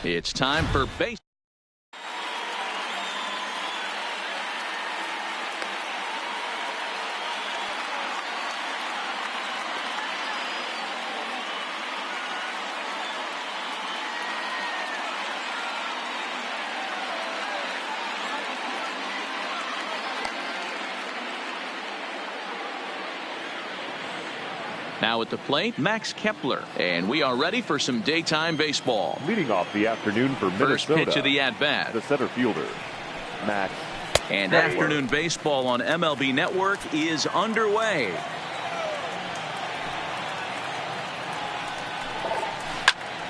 It's time for base. Now at the plate, Max Kepler. And we are ready for some daytime baseball. Leading off the afternoon for Minnesota. First pitch of the at-bat. The center fielder, Max And Kepler. afternoon baseball on MLB Network is underway.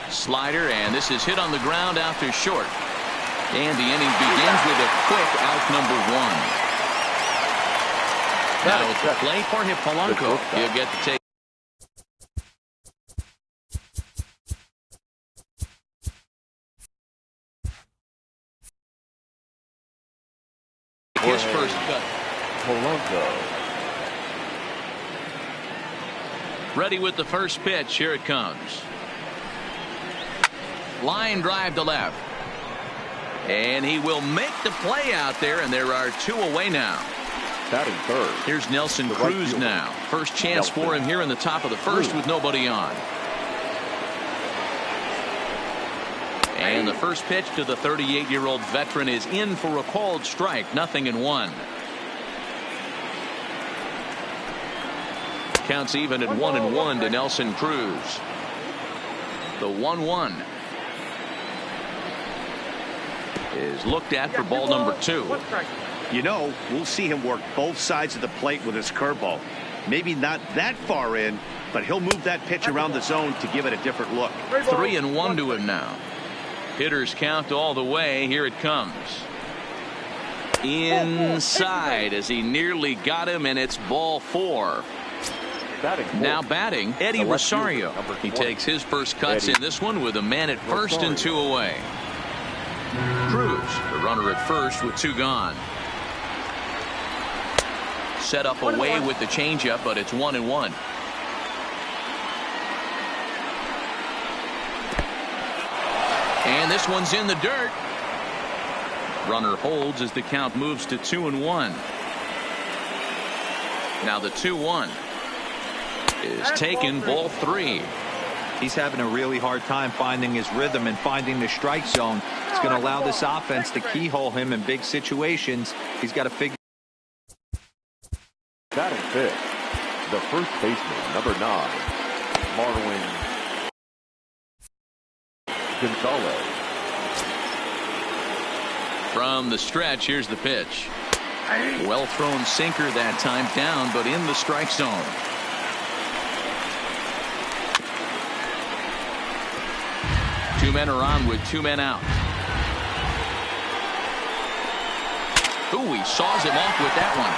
Slider, and this is hit on the ground out to short. And the inning begins with a quick out number one. Now at the plate for Polanco. He'll get the take. His first cut. Polanco. Ready with the first pitch. Here it comes. Line drive to left. And he will make the play out there, and there are two away now. Batting third. Here's Nelson The Cruz right now. First chance Nelson. for him here in the top of the first with nobody on. And the first pitch to the 38-year-old veteran is in for a called strike. 0-1. Counts even at 1-1 to Nelson Cruz. The 1-1 is looked at for ball number 2. You know, we'll see him work both sides of the plate with his curveball. Maybe not that far in, but he'll move that pitch around the zone to give it a different look. 3-1 to him now. Hitters count all the way. Here it comes. Inside as he nearly got him, and it's ball 4. Now batting, Eddie Rosario. He takes his first cuts in this one with a man at first and 2 away. Cruz, the runner at first with 2 gone. Set up away with the changeup, but it's 1-1. And this one's in the dirt. Runner holds as the count moves to 2-1. Now the 2-1 is taken, ball 3. He's having a really hard time finding his rhythm and finding the strike zone. It's going to allow this offense to keyhole him in big situations. He's got to figure. Batting fifth, the first baseman, number 9, Marwin Gonzalez. From the stretch, here's the pitch. Well thrown sinker that time, down but in the strike zone. Two men are on with 2 men out. Ooh, he saws him off with that one.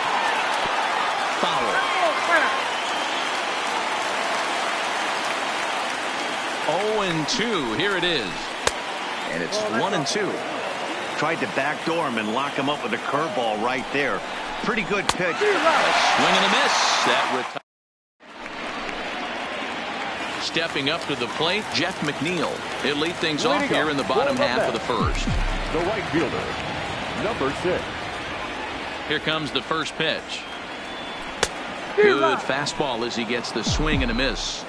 Foul. 0-2. Here it is. And it's 1-2. Tried to backdoor him and lock him up with a curveball right there. Pretty good pitch. A swing and a miss. That stepping up to the plate, Jeff McNeil. He'll lead things off here in the bottom half of the first. The right fielder, number 6. Here comes the first pitch. Good fastball as he gets the swing and a miss.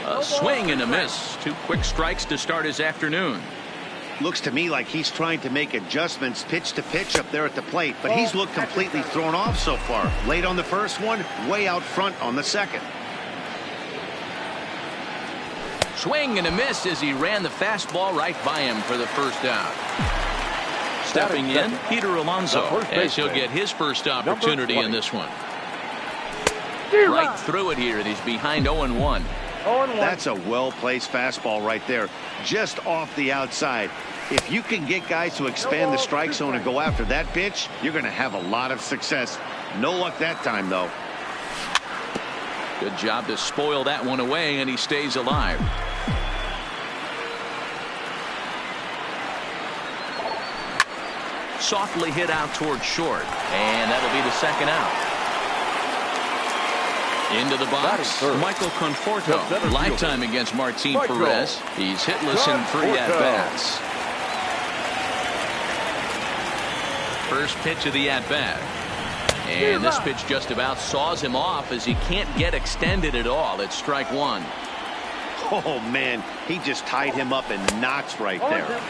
A swing and a miss. 2 quick strikes to start his afternoon. Looks to me like he's trying to make adjustments pitch to pitch up there at the plate, but he's looked completely thrown off so far. Late on the first one, way out front on the second. Swing and a miss as he ran the fastball right by him for the first out. Stepping in, Peter Alonso, as he'll get his first opportunity in this one. Right through it here, and he's behind 0-1. That's a well-placed fastball right there, just off the outside. If you can get guys to expand the strike zone and go after that pitch, you're going to have a lot of success. No luck that time, though. Good job to spoil that one away, and he stays alive. Softly hit out toward short, and that'll be the second out. Into the box, Michael Conforto. Lifetime against Martin Perez. He's hitless in 3 at-bats. First pitch of the at-bat. And this pitch just about saws him off as he can't get extended at all. It's strike 1. Oh, man, he just tied him up in knots right there.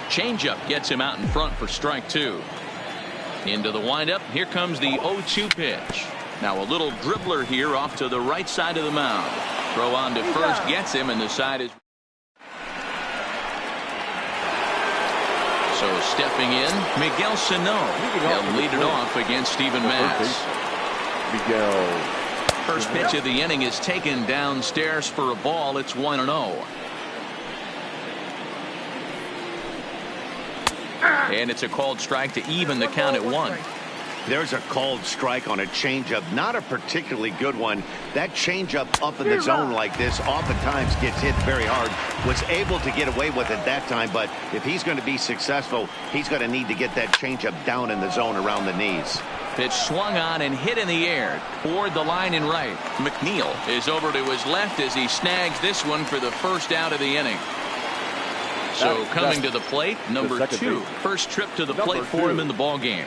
Changeup gets him out in front for strike 2. Into the windup. Here comes the 0-2 pitch. Now a little dribbler here off to the right side of the mound. Throw on to first gets him, and the side is. So stepping in, Miguel Sano. He'll lead it off against Steven Matz. First pitch of the inning is taken downstairs for a ball. It's 1-0. And it's a called strike to even the count at 1. There's a called strike on a changeup, not a particularly good one. That changeup up in the zone like this oftentimes gets hit very hard. Was able to get away with it that time, but if he's going to be successful, he's going to need to get that changeup down in the zone around the knees. Pitch swung on and hit in the air toward the line and right. McNeil is over to his left as he snags this one for the first out of the inning. So coming to the plate, number 2. First trip to the plate for him in the ball game.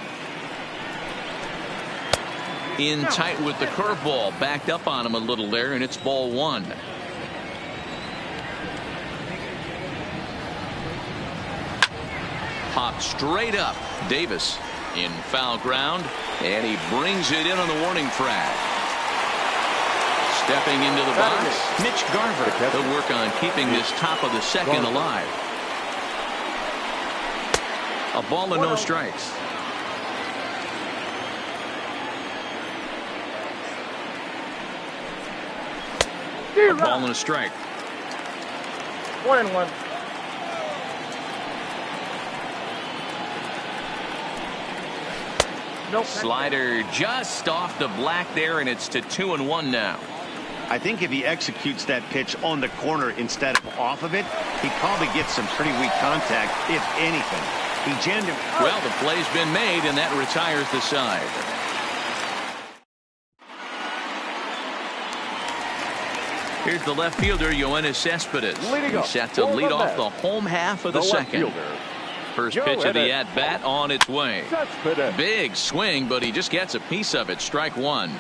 In tight with the curveball, backed up on him a little there, and it's ball 1. Popped straight up. Davis in foul ground, and he brings it in on the warning track. Stepping into the box, Mitch Garver. He'll work on keeping this top of the second alive. A ball and no strikes. A ball and a strike. 1-1. Nope. Slider just off the black there, and it's to 2-1 now. I think if he executes that pitch on the corner instead of off of it, he probably gets some pretty weak contact, if anything. He jammed him. Well, the play's been made, and that retires the side. Here's the left fielder, Yoenis Cespedes. He's set to lead off the home half of the second. First pitch of the at-bat on its way. Big swing, but he just gets a piece of it. Strike 1.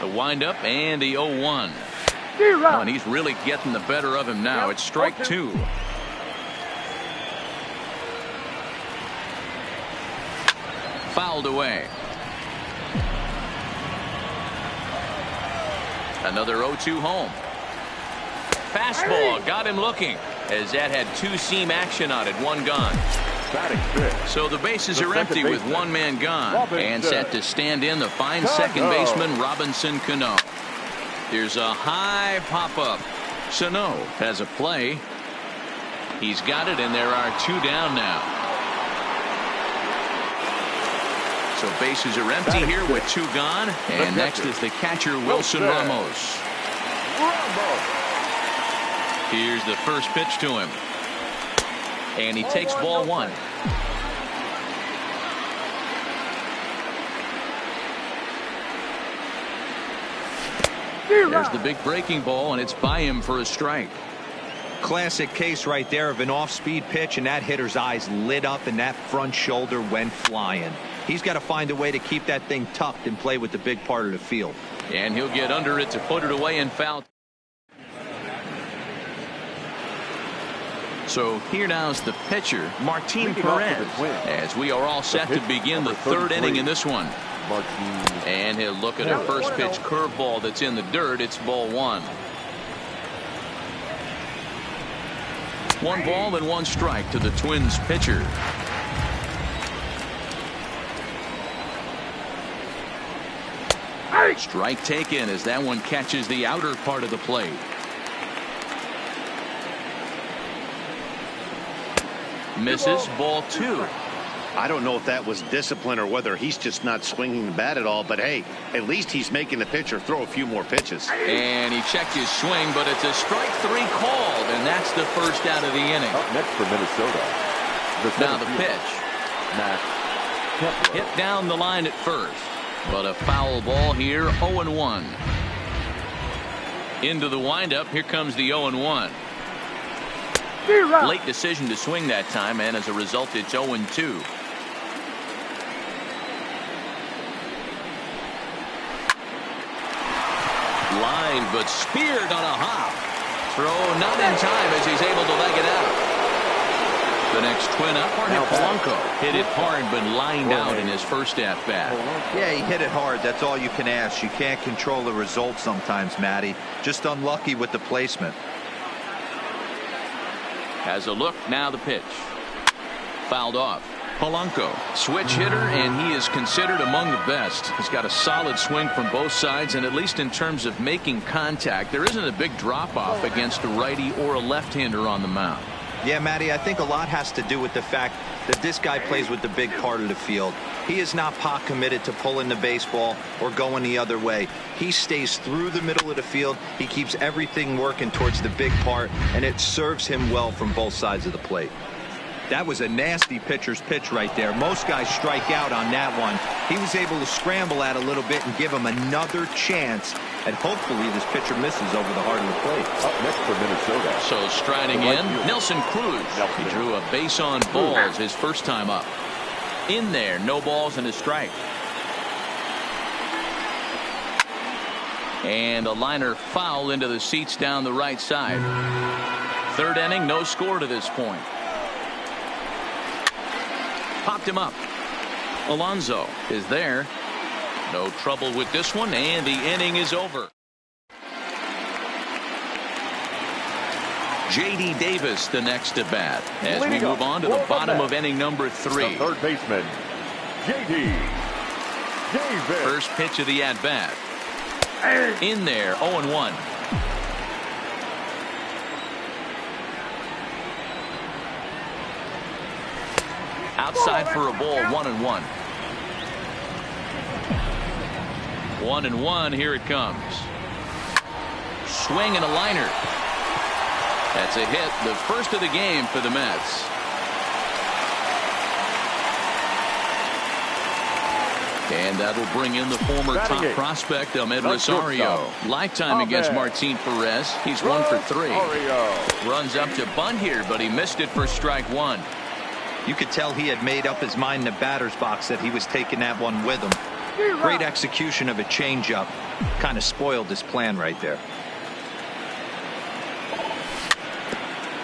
The windup and the 0-1. Oh, and he's really getting the better of him now. It's strike 2. Fouled away. Another 0-2 home. Fastball got him looking, as that had 2-seam action on it. 1 gone. So the bases are empty with 1 man gone, and set to stand in the fine second baseman Robinson Cano. Here's a high pop-up. Sano has a play. He's got it, and there are 2 down now. So bases are empty here with 2 gone. And next is the catcher, Wilson Ramos. Here's the first pitch to him. And he takes ball 1. There's the big breaking ball, and it's by him for a strike. Classic case right there of an off-speed pitch, and that hitter's eyes lit up and that front shoulder went flying. He's got to find a way to keep that thing tucked and play with the big part of the field. And he'll get under it to put it away and foul. So here now is the pitcher, Martin Perez, as we are all set to begin the 3rd inning in this one. And he'll look at a first pitch curveball that's in the dirt. It's ball 1. 1 ball and 1 strike to the Twins pitcher. Strike taken as that one catches the outer part of the plate. Misses. Ball 2. I don't know if that was discipline or whether he's just not swinging the bat at all, but hey, at least he's making the pitcher throw a few more pitches. And he checked his swing, but it's a strike 3 called, and that's the first out of the inning. Up next for Minnesota. Now the pitch. Matt Hit down the line at first, but a foul ball here. 0-1. Into the windup. Here comes the 0-1. Late decision to swing that time, and as a result, it's 0-2. Line, but speared on a hop. Throw not in time as he's able to leg it out. The next twin up, Polanco hit it hard, but lined out in his first at-bat. Yeah, he hit it hard. That's all you can ask. You can't control the result sometimes, Matty. Just unlucky with the placement. Has a look, now the pitch. Fouled off. Polanco, switch hitter, and he is considered among the best. He's got a solid swing from both sides, and at least in terms of making contact, there isn't a big drop-off against a righty or a left-hander on the mound. Yeah, Matty, I think a lot has to do with the fact that this guy plays with the big part of the field. He is not pot committed to pulling the baseball or going the other way. He stays through the middle of the field. He keeps everything working towards the big part, and it serves him well from both sides of the plate. That was a nasty pitcher's pitch right there. Most guys strike out on that one. He was able to scramble at a little bit and give him another chance, and hopefully this pitcher misses over the heart of the plate. Up next for Minnesota. So striding in, Nelson Cruz. He drew a base on balls his first time up. In there, no balls and a strike. And a liner foul into the seats down the right side. Third inning, no score to this point. Popped him up. Alonso is there. No trouble with this one, and the inning is over. J.D. Davis the next at bat as we move on to the bottom of inning number 3. The third baseman, J.D. Davis. First pitch of the at bat. In there, 0-1. Outside for a ball, 1-1. 1-1, here it comes. Swing and a liner. That's a hit, the first of the game for the Mets. And that'll bring in the former top prospect, Ahmed Rosario. Lifetime against Martin Perez. He's 1 for 3. Runs up to bunt here, but he missed it for strike 1. You could tell he had made up his mind in the batter's box that he was taking that one with him. Great execution of a changeup. Kind of spoiled his plan right there.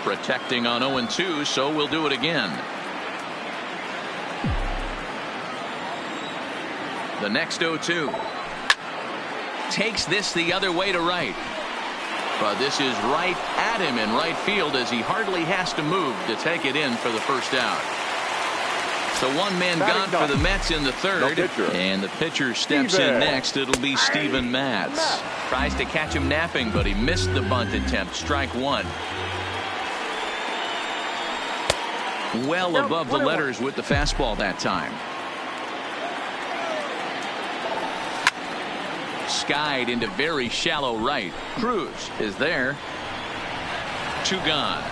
Protecting on 0-2, so we'll do it again. The next 0-2. Takes this the other way to right. But this is right at him in right field as he hardly has to move to take it in for the first out. So one man gone for the Mets in the third. And the pitcher steps in next. It'll be Steven Matz. Tries to catch him napping, but he missed the bunt attempt. Strike 1. Well above the letters with the fastball that time. Skied into very shallow right. Cruz is there. 2 gone.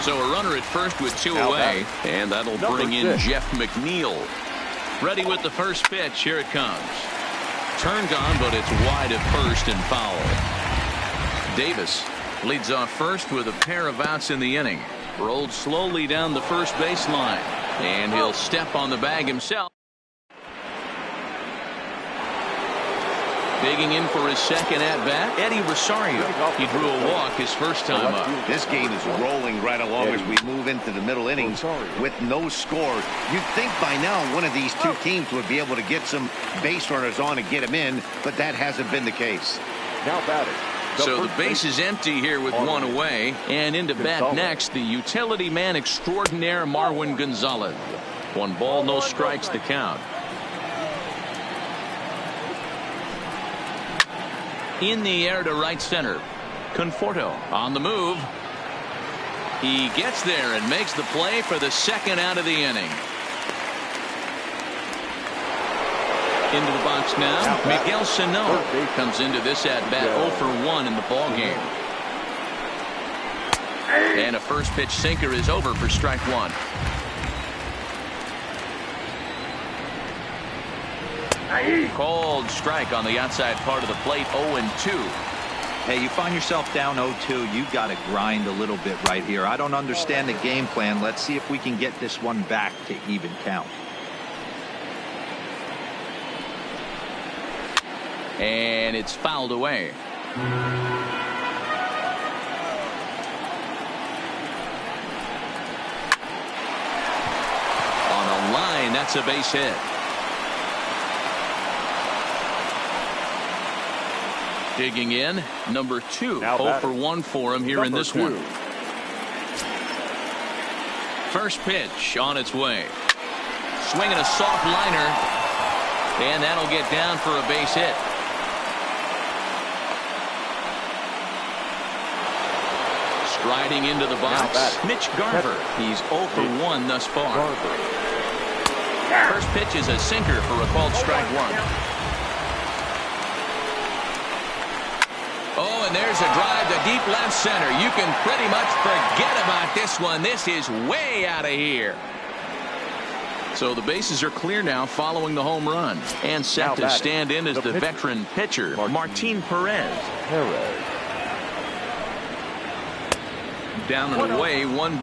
So a runner at first with 2 away, and that'll bring in Jeff McNeil. Ready with the first pitch. Here it comes. Turned on, but it's wide at first and foul. Davis leads off first with a pair of outs in the inning. Rolled slowly down the first baseline, and he'll step on the bag himself. Digging in for his second at-bat, Eddie Rosario. He drew a walk his first time up. This game is rolling right along as we move into the middle innings with no score. You'd think by now one of these two teams would be able to get some base runners on and get them in, but that hasn't been the case. Now batting. So the base is empty here with 1 away, and into bat next, the utility man extraordinaire Marwin Gonzalez. 1 ball, no strikes the count. In the air to right center. Conforto on the move. He gets there and makes the play for the second out of the inning. Into the box now. Miguel Sano comes into this at bat 0 for 1 in the ball game. And a first pitch sinker is over for strike one. Called strike on the outside part of the plate. 0-2. Hey, you find yourself down 0-2, you got to grind a little bit right here. I don't understand the game plan. Let's see if we can get this one back to even count. And it's fouled away. On a line, that's a base hit. Digging in, number 2. 0 for 1 for him here in this one. First pitch on its way. Swinging a soft liner. And that'll get down for a base hit. Striding into the box, Mitch Garver. He's 0 for 1 thus far. First pitch is a sinker for a called strike one. Oh, and there's a drive to deep left center. You can pretty much forget about this one. This is way out of here. So the bases are clear now following the home run. And set to stand in as the veteran pitcher, Martin Perez. Down and away, one.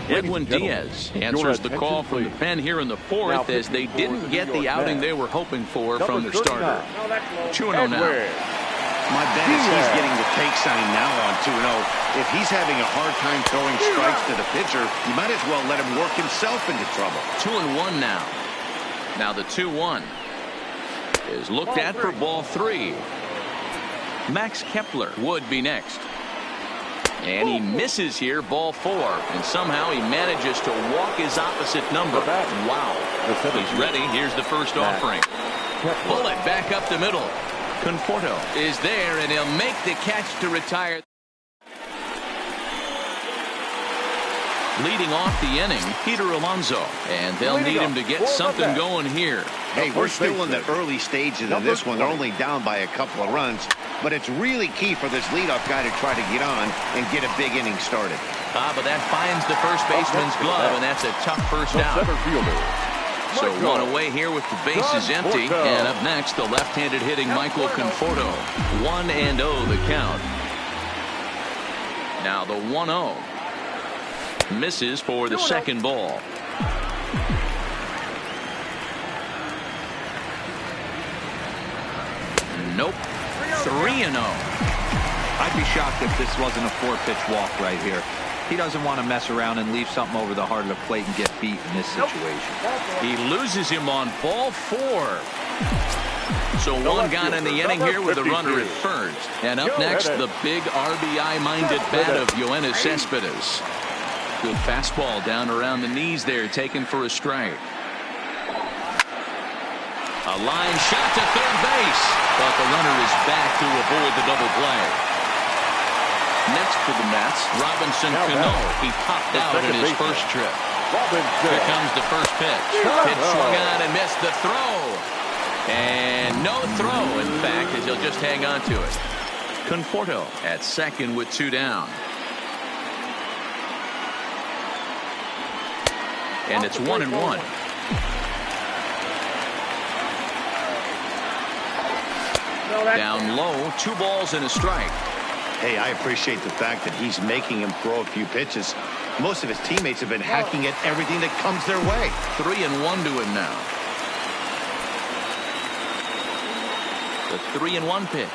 Edwin Diaz answers the call from the pen here in the 4th as they didn't get the outing they were hoping for from their starter. 2-0 now. My bet is he's getting the take sign now on 2-0. If he's having a hard time throwing strikes to the pitcher, you might as well let him work himself into trouble. 2-1 now. Now the 2-1 is looked at for ball 3. Max Kepler would be next. And he misses here, ball 4. And somehow he manages to walk his opposite number. Wow. He's ready. Here's the first offering. Bullet back up the middle. Conforto is there, and he'll make the catch to retire. Leading off the inning, Peter Alonso. And they'll need him to get something going here. Hey, we're still in the early stages of this one. They're only down by a couple of runs. But it's really key for this leadoff guy to try to get on and get a big inning started. But that finds the first baseman's glove, and that's a tough first out. So one away here with the bases empty. And up next, the left-handed hitting Michael Conforto. 1-0 the count. Now the 1-0. Misses for the second ball. Nope. 3-0. I'd be shocked if this wasn't a 4-pitch walk right here. He doesn't want to mess around and leave something over the heart of the plate and get beat in this situation. He loses him on ball 4. So one got in the inning here with a runner at first. And up next, the big RBI-minded bat of Yoenis Cespedes. Good fastball down around the knees there, taken for a strike. A line shot to third base, but the runner is back to avoid the double play. Next for the Mets, Robinson Cano. He popped out in his first trip. Here comes the first pitch. Pitch swung on and missed the throw. And no throw, in fact, as he'll just hang on to it. Conforto at second with 2 down. And it's 1-1. Down low, 2 balls and a strike. Hey, I appreciate the fact that he's making him throw a few pitches. Most of his teammates have been hacking at everything that comes their way. 3-1 to him now. The 3-1 pitch.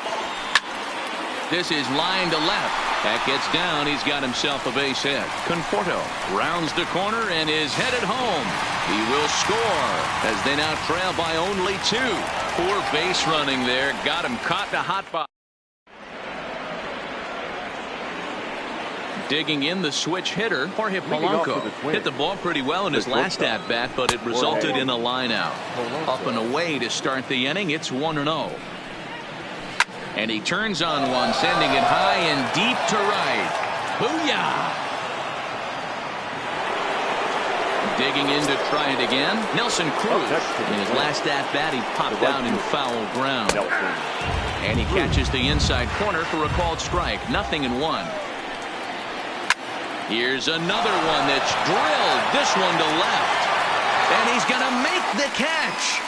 This is line to left. That gets down. He's got himself a base hit. Conforto rounds the corner and is headed home. He will score as they now trail by only 2. Poor base running there. Got him caught in a hot spot. Digging in the switch hitter, Jorge Polanco. Hit the ball pretty well in his last at-bat, but it resulted in a line out. Up and away to start the inning. It's 1-0. And he turns on one, sending it high and deep to right. Booyah! Digging in to try it again. Nelson Cruz. In his last at-bat, he popped out in foul ground. And he catches the inside corner for a called strike. 0-1. Here's another one that's drilled. This one to left. And he's going to make the catch.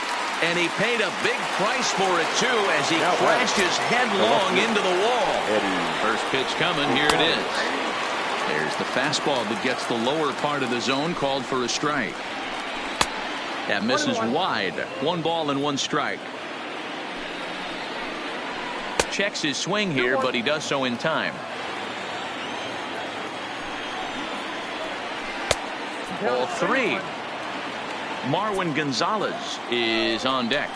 And he paid a big price for it, too, as he crashes headlong into the wall. First pitch coming. Here it is. There's the fastball that gets the lower part of the zone, called for a strike. That misses wide. 1 ball and 1 strike. Checks his swing here, but he does so in time. Ball 3. Marwin Gonzalez is on deck.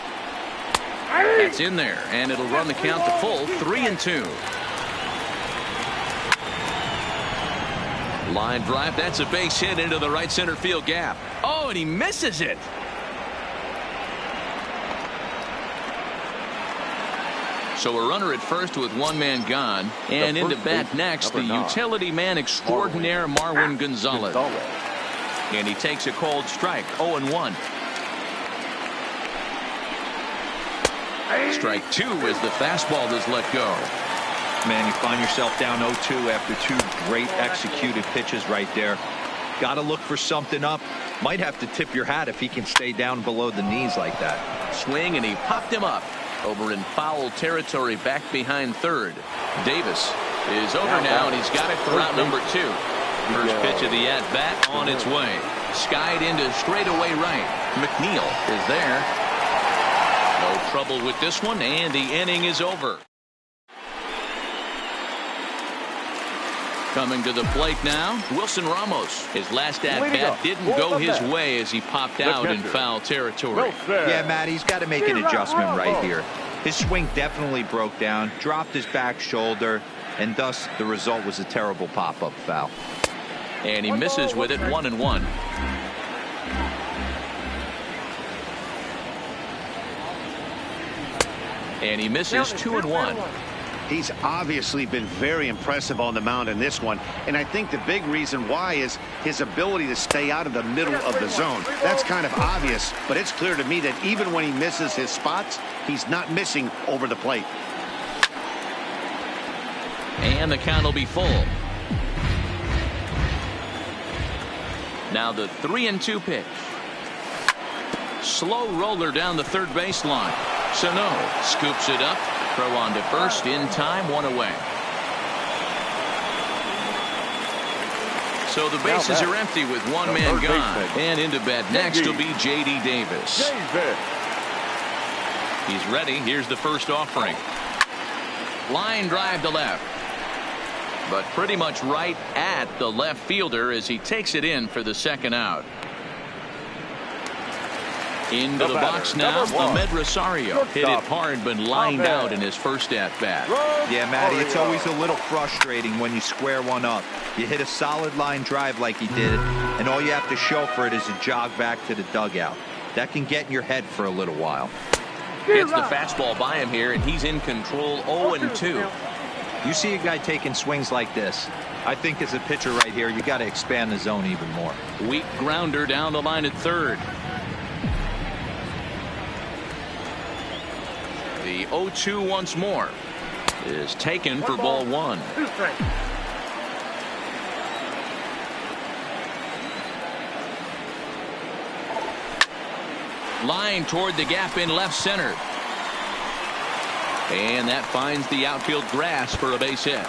That's in there, and it'll run the count to full. 3-2. Line drive. That's a base hit into the right center field gap. Oh, and he misses it. So a runner at first with 1 man gone, and into bat next, the utility man extraordinaire Marwin Gonzalez. And he takes a cold strike. 0-1. Strike 2 as the fastball is let go. Man, you find yourself down 0-2 after 2 great executed pitches right there. Got to look for something up. Might have to tip your hat if he can stay down below the knees like that. Swing, and he popped him up. Over in foul territory back behind third. Davis is over now, and he's got it for out number 2. First pitch of the at-bat on its way. Skied into straightaway right. McNeil is there. No trouble with this one, and the inning is over. Coming to the plate now, Wilson Ramos. His last at-bat didn't go his way as he popped out in foul territory. Yeah, Matt, he's got to make an adjustment right here. His swing definitely broke down, dropped his back shoulder, and thus the result was a terrible pop-up foul. And he misses with it. 1-1. And he misses. 2-1. He's obviously been very impressive on the mound in this one, and I think the big reason why is his ability to stay out of the middle of the zone. That's kind of obvious, but it's clear to me that even when he misses his spots, he's not missing over the plate. And the count will be full. Now the 3-2 pitch. Slow roller down the third baseline. Sano scoops it up. Throw on to first in time. 1 away. So the bases are empty with 1 man gone. And into bat next will be J.D. Davis. He's ready. Here's the first offering. Line drive to left. But pretty much right at the left fielder as he takes it in for the second out. Into the box now, Ahmed Rosario. Hit it hard, but lined out in his first at-bat. Yeah, Matty, it's always a little frustrating when you square one up. You hit a solid line drive like he did, and all you have to show for it is a jog back to the dugout. That can get in your head for a little while. Gets the fastball by him here, and he's in control. 0-2. You see a guy taking swings like this. I think as a pitcher right here, you got to expand the zone even more. Weak grounder down the line at third. The 0-2 once more is taken for ball 1. Line toward the gap in left center. And that finds the outfield grass for a base hit.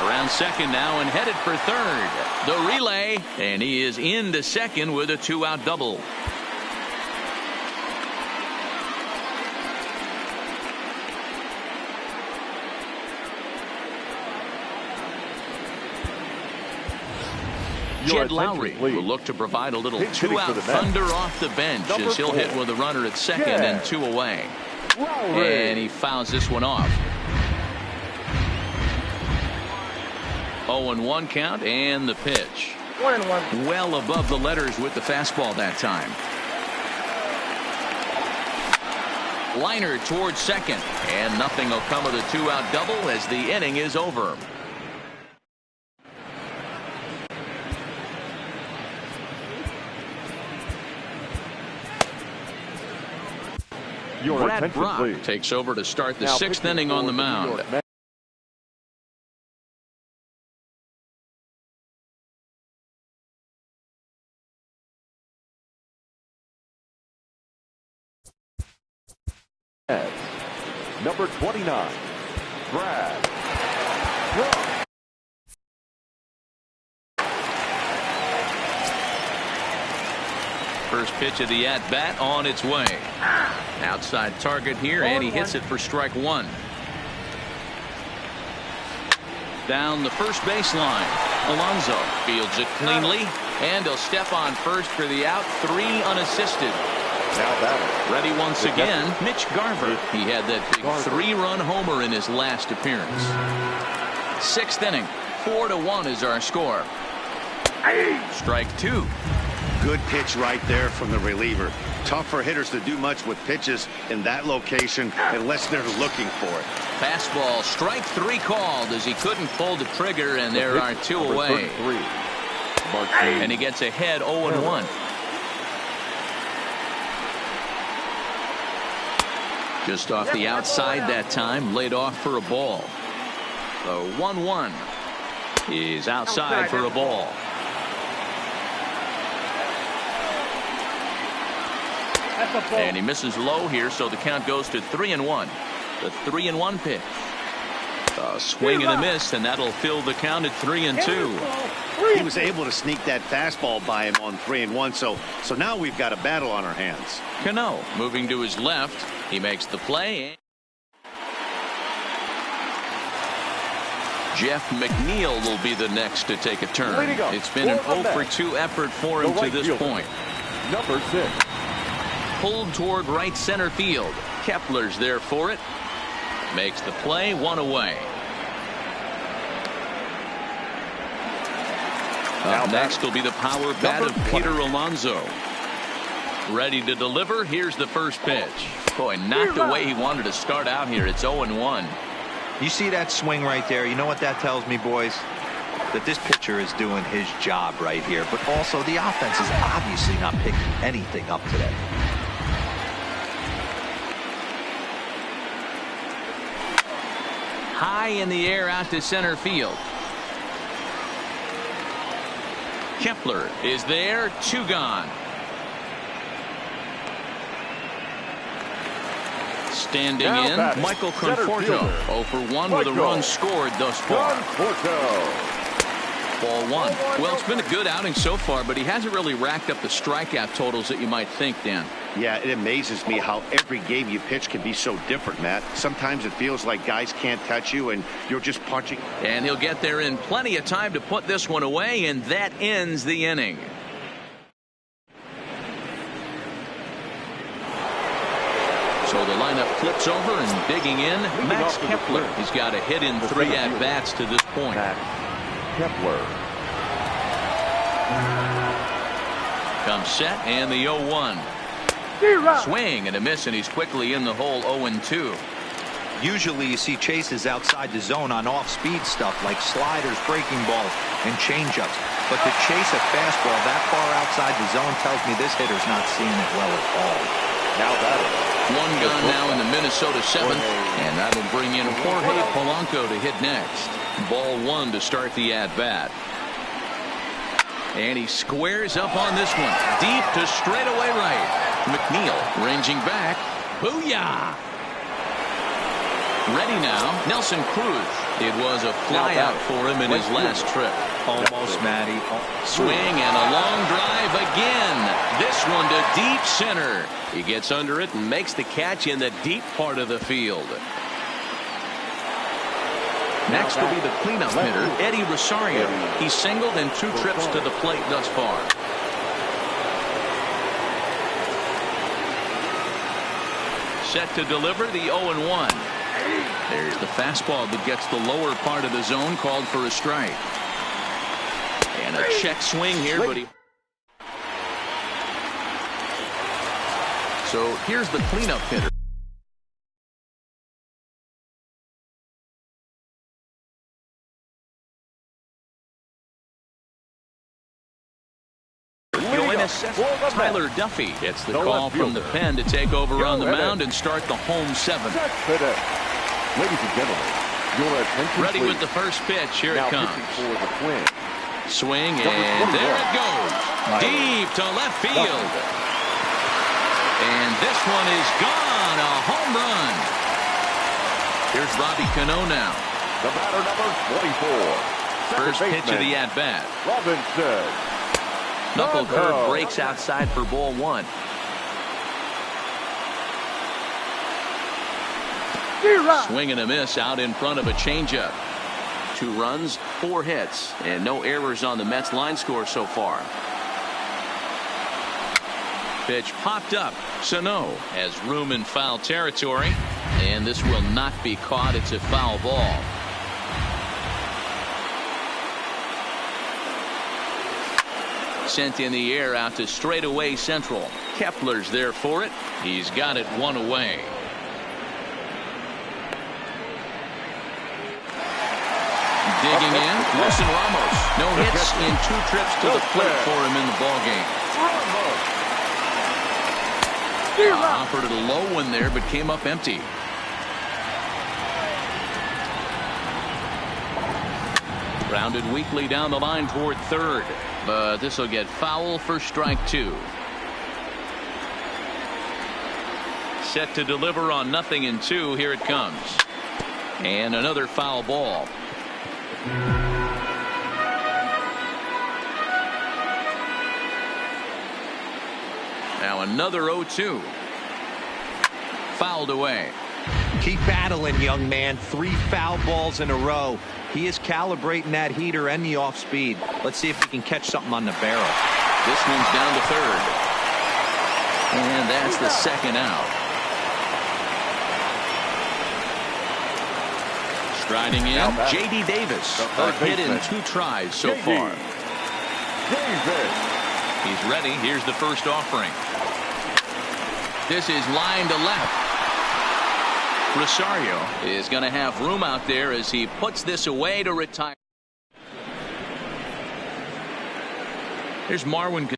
Around second now and headed for third. The relay, and he is into second with a 2-out double. Jed Lowry will look to provide a little 2-out thunder off the bench as he'll hit with a runner at second and 2 away. And he fouls this one off. 0-1 count and the pitch. 1-1. Well above the letters with the fastball that time. Liner towards second, and nothing will come of the 2-out double as the inning is over. Your Brad attention, Brock please. takes over to start the Now 6th pitching inning on for the New mound. York Mets. Number 29, Brad Brock. First pitch of the at-bat on its way. Outside target here, and he hits it for strike one. Down the first baseline. Alonso fields it cleanly, and he'll step on first for the out. 3 unassisted. Now batting. Ready once again, Mitch Garver. He had that big 3-run homer in his last appearance. 6th inning, 4-1 is our score. Strike 2. Good pitch right there from the reliever. Tough for hitters to do much with pitches in that location unless they're looking for it. Fastball, strike 3 called as he couldn't pull the trigger, and there are 2 away. And he gets ahead 0-1. Just off the outside that time, laid off for a ball. The 1-1 is outside for a ball. And he misses low here, so the count goes to 3-1. The 3-1 pitch. A swing and a miss, and that'll fill the count at 3-2. He was able to sneak that fastball by him on 3-1, so now we've got a battle on our hands. Cano moving to his left. He makes the play. Jeff McNeil will be the next to take a turn. It's been an 0-for-2 effort for him to this point. Number 6. Pulled toward right center field. Kepler's there for it. Makes the play, 1 away. Up next will be the power bat of Peter Alonso. Ready to deliver. Here's the first pitch. Boy, not the way he wanted to start out here. It's 0-1. You see that swing right there? You know what that tells me, boys? That this pitcher is doing his job right here. But also the offense is obviously not picking anything up today. High in the air out to center field. Kepler is there. 2 gone. Standing in, Michael Conforto. 0-for-1 with a run scored thus far. Ball 1. Well, it's been a good outing so far, but he hasn't really racked up the strikeout totals that you might think, Dan. Yeah, it amazes me how every game you pitch can be so different, Matt. Sometimes it feels like guys can't touch you and you're just punching. And he'll get there in plenty of time to put this one away, and that ends the inning. So the lineup flips over, and digging in, Max Kepler. He's got a hit in 3 at-bats to this point. Kepler. Comes set, and the 0-1. Swing and a miss, and he's quickly in the hole. 0-2. Usually you see chases outside the zone on off-speed stuff like sliders, breaking balls, and changeups. But to chase a fastball that far outside the zone tells me this hitter's not seeing it well at all. Now batting. 1 gone now in the Minnesota 7th, and that'll bring in Jorge Polanco to hit next. Ball 1 to start the at-bat. And he squares up on this one. Deep to straightaway right. McNeil ranging back. Booyah! Ready now, Nelson Cruz. It was a flyout for him in his last trip. Almost, Matty. Swing and a long drive again. This one to deep center. He gets under it and makes the catch in the deep part of the field. Next will be the cleanup hitter, Eddie Rosario. He's singled in 2 trips to the plate thus far. Set to deliver the 0-1. There's the fastball that gets the lower part of the zone, called for a strike. And a check swing here, but he... So here's the cleanup hitter. Minnesota. Tyler Duffy gets the call from the pen to take over on the mound and start the home seventh. Ladies and gentlemen, your attention ready please. with the first pitch. Here now it comes. For the Twins. Swing, and there it goes. Deep to left field. And this one is gone. A home run. Here's Robbie Cano now. The batter number 24. First pitch of the at-bat. Robinson. Knuckle curve breaks outside for ball one. Swing and a miss out in front of a changeup. 2 runs, 4 hits, and no errors on the Mets line score so far. Pitch popped up. Sano has room in foul territory, and this will not be caught. It's a foul ball. Sent in the air out to straightaway central. Kepler's there for it. He's got it 1 away. Digging in, Wilson Ramos. No hits in 2 trips to the plate for him in the ballgame. Offered it a low one there, but came up empty. Grounded weakly down the line toward third, but this will get foul for strike 2. Set to deliver on 0-2. Here it comes. And another foul ball. Now another 0-2. Fouled away. Keep battling, young man. 3 foul balls in a row. He is calibrating that heater and the off speed. Let's see if he can catch something on the barrel. This one's down to third. And that's the second out. Striding in, J.D. Davis. A hit in 2 tries so far. He's ready. Here's the first offering. This is line to left. Rosario is going to have room out there as he puts this away to retire. Here's Marwin.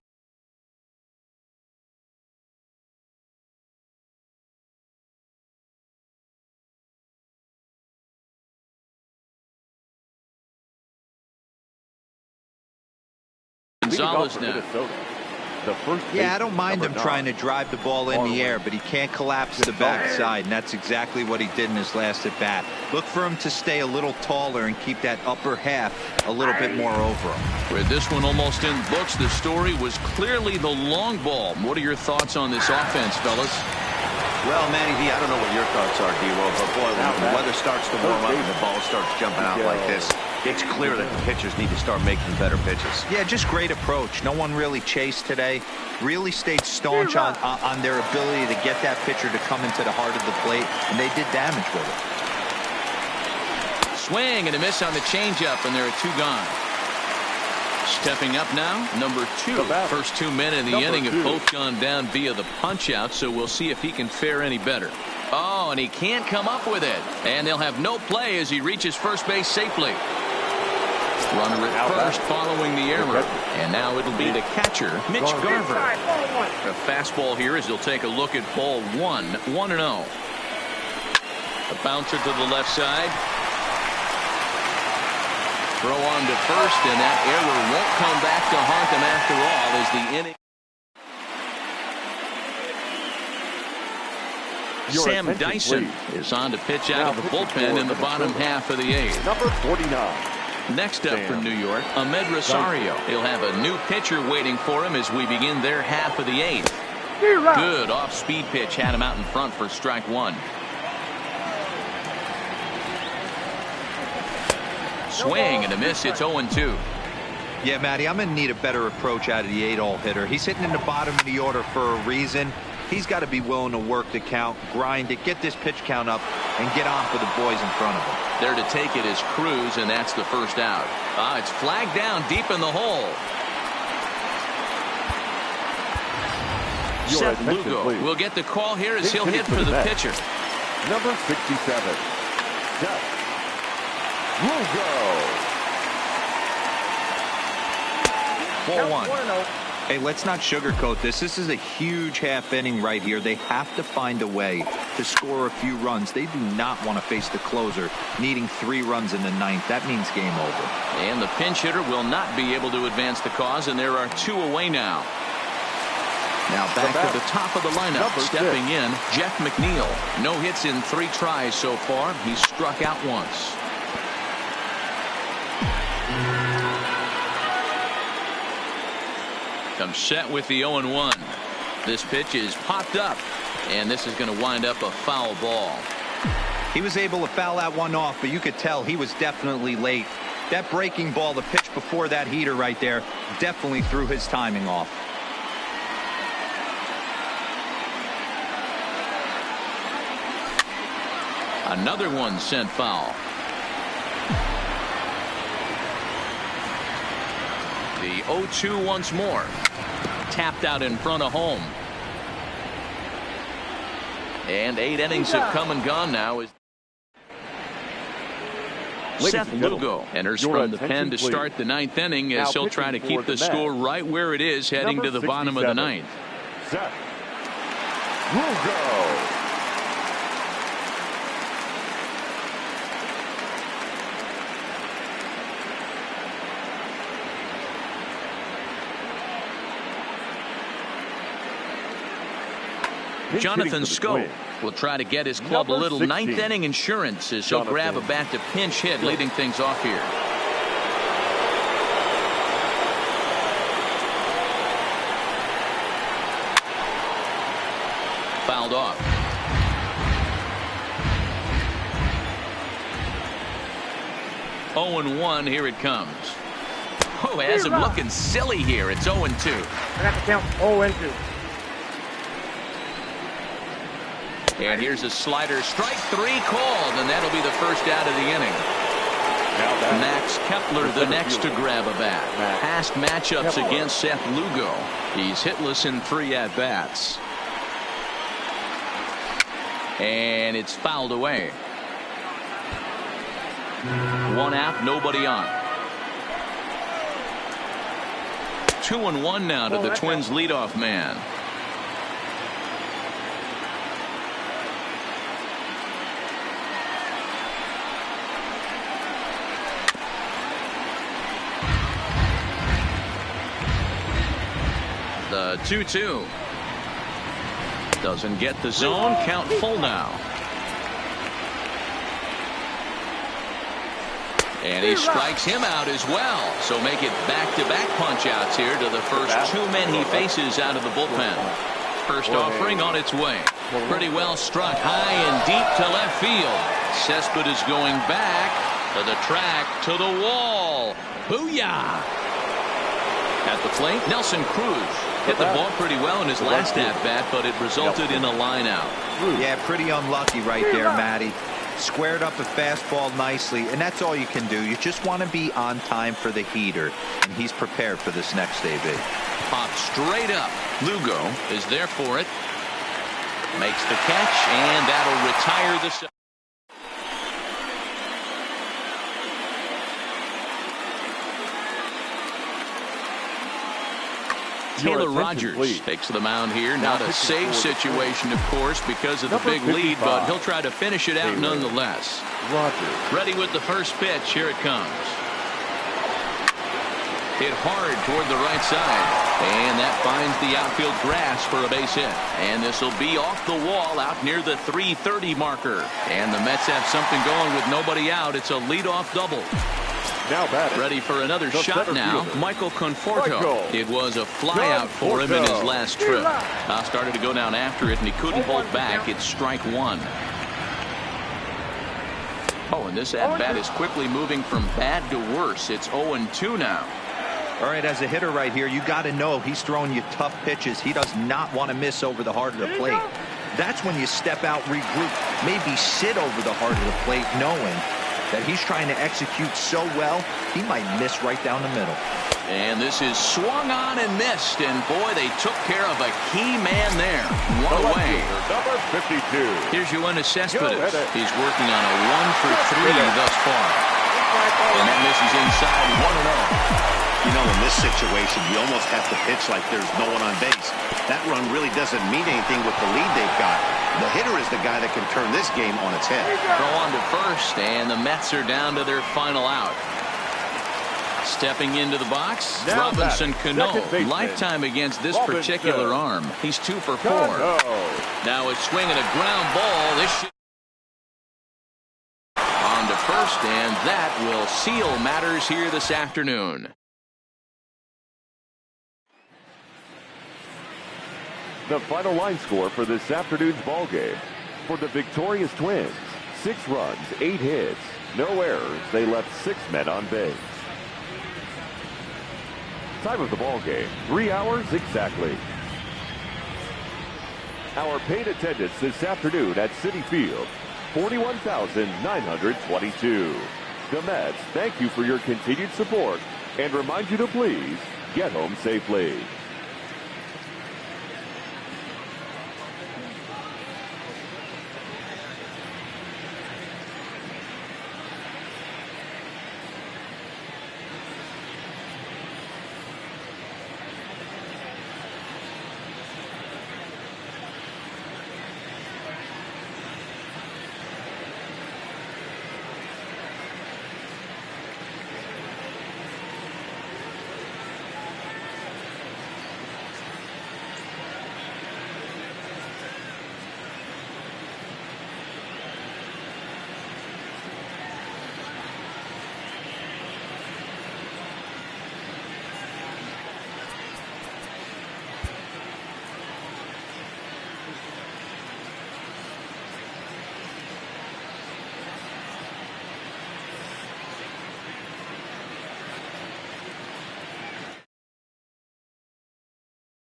Gonzalez now. Yeah, I don't mind him trying to drive the ball in the air, but he can't collapse the backside, and that's exactly what he did in his last at bat. Look for him to stay a little taller and keep that upper half a little bit more over him. With this one almost in books, the story was clearly the long ball. What are your thoughts on this offense, fellas? Well, Manny V, I don't know what your thoughts are, D-Roll, but boy, when the weather starts to warm up and the ball starts jumping out like this, it's clear that the pitchers need to start making better pitches. Yeah, just great approach. No one really chased today. Really stayed staunch on their ability to get that pitcher to come into the heart of the plate, and they did damage with it. Swing and a miss on the changeup, and there are 2 gone. Stepping up now, number 2. First 2 men in the inning have both gone down via the punch-out, so we'll see if he can fare any better. Oh, and he can't come up with it. And they'll have no play as he reaches first base safely. Runner at first following the error. And now it'll be the catcher, Mitch Garver. A fastball here as he'll take a look at ball 1, 1-0. A bouncer to the left side. Throw on to first, and that error won't come back to haunt them after all as the inning. Sam Dyson is on to pitch out of the bullpen in the bottom half of the 8th. Number 49. Next up from New York, Ahmed Rosario. He'll have a new pitcher waiting for him as we begin their half of the 8th. Good off-speed pitch had him out in front for strike 1. Swing and a miss. It's 0-2. Yeah, Matty, I'm going to need a better approach out of the 8-hole hitter. He's hitting in the bottom of the order for a reason. He's got to be willing to work the count, grind it, get this pitch count up, and get on for the boys in front of him. There to take it is Cruz, and that's the first out. It's flagged down deep in the hole. Seth Lugo will get the call here as he'll hit for the pitcher. Number 67. Seth Lugo. Ball 1. Hey, let's not sugarcoat this. This is a huge half inning right here. They have to find a way to score a few runs. They do not want to face the closer needing 3 runs in the 9th. That means game over. And the pinch hitter will not be able to advance the cause, and there are 2 away now. Now back to the top of the lineup, stepping in, Jeff McNeil. No hits in 3 tries so far. He's struck out once. Comes set with the 0-1. This pitch is popped up, and this is going to wind up a foul ball. He was able to foul that one off, but you could tell he was definitely late. That breaking ball, the pitch before that heater right there, definitely threw his timing off. Another one sent foul. The 0-2 once more. Tapped out in front of home. And 8 innings have come and gone now. Seth Lugo enters from the pen to start the 9th inning as he'll try to keep the score right where it is heading to the bottom of the 9th. Seth Lugo. Jonathan Scope will try to get his club a little 9th inning insurance as he'll grab a bat to pinch hit, leading things off here. Fouled off. Oh, 0-1, here it comes. Oh, has him looking silly here. It's 0-2. I got to count 0-2. And here's a slider, strike 3 called, and that'll be the first out of the inning. Max Kepler the next to grab a bat. Past matchups against Seth Lugo. He's hitless in 3 at-bats. And it's fouled away. 1 out, nobody on. 2-1 now to the Twins leadoff man. The 2-2 doesn't get the zone. Count full now. And he strikes him out as well. So make it back-to-back punch-outs here to the first 2 men he faces out of the bullpen. First offering on its way. Pretty well struck high and deep to left field. Cespedes going back to the track, to the wall. Booyah! At the plate, Nelson Cruz hit the ball pretty well in his last at-bat, but it resulted in a line out. Yeah, pretty unlucky right there, Matty. Squared up a fastball nicely, and that's all you can do. You just want to be on time for the heater, and he's prepared for this next AB. Popped straight up. Lugo is there for it. Makes the catch, and that'll retire the... Taylor Rogers takes the mound here. Not a save situation, of course, because of the big lead, but he'll try to finish it out nonetheless. Ready with the first pitch. Here it comes. Hit hard toward the right side, and that finds the outfield grass for a base hit. And this will be off the wall out near the 330 marker. And the Mets have something going with nobody out. It's a leadoff double. Now batting. Ready for another shot now. Michael Conforto. It was a flyout for him in his last trip. Started to go down after it, and he couldn't hold back. It's strike 1. Oh, and this at-bat is quickly moving from bad to worse. It's 0-2 now. All right, as a hitter right here, you got to know he's throwing you tough pitches. He does not want to miss over the heart of the plate. That's when you step out, regroup, maybe sit over the heart of the plate, knowing that he's trying to execute so well, he might miss right down the middle. And this is swung on and missed, and boy, they took care of a key man there. One away. Number 52. Here's Yoenis Cespedes. He's working on a 1 for 3 thus far. And that misses inside 1-0. You know, in this situation, you almost have to pitch like there's no one on base. That run really doesn't mean anything with the lead they've got. The hitter is the guy that can turn this game on its head. Throw on to first, and the Mets are down to their final out. Stepping into the box, Now Robinson Cano. Lifetime against this particular arm. He's 2 for 4. Now a swing and a ground ball. This should on to first, and that will seal matters here this afternoon. The final line score for this afternoon's ball game. For the victorious Twins, 6 runs, 8 hits, no errors. They left 6 men on base. Time of the ball game, 3 hours exactly. Our paid attendance this afternoon at Citi Field, 41,922. The Mets thank you for your continued support and remind you to please get home safely.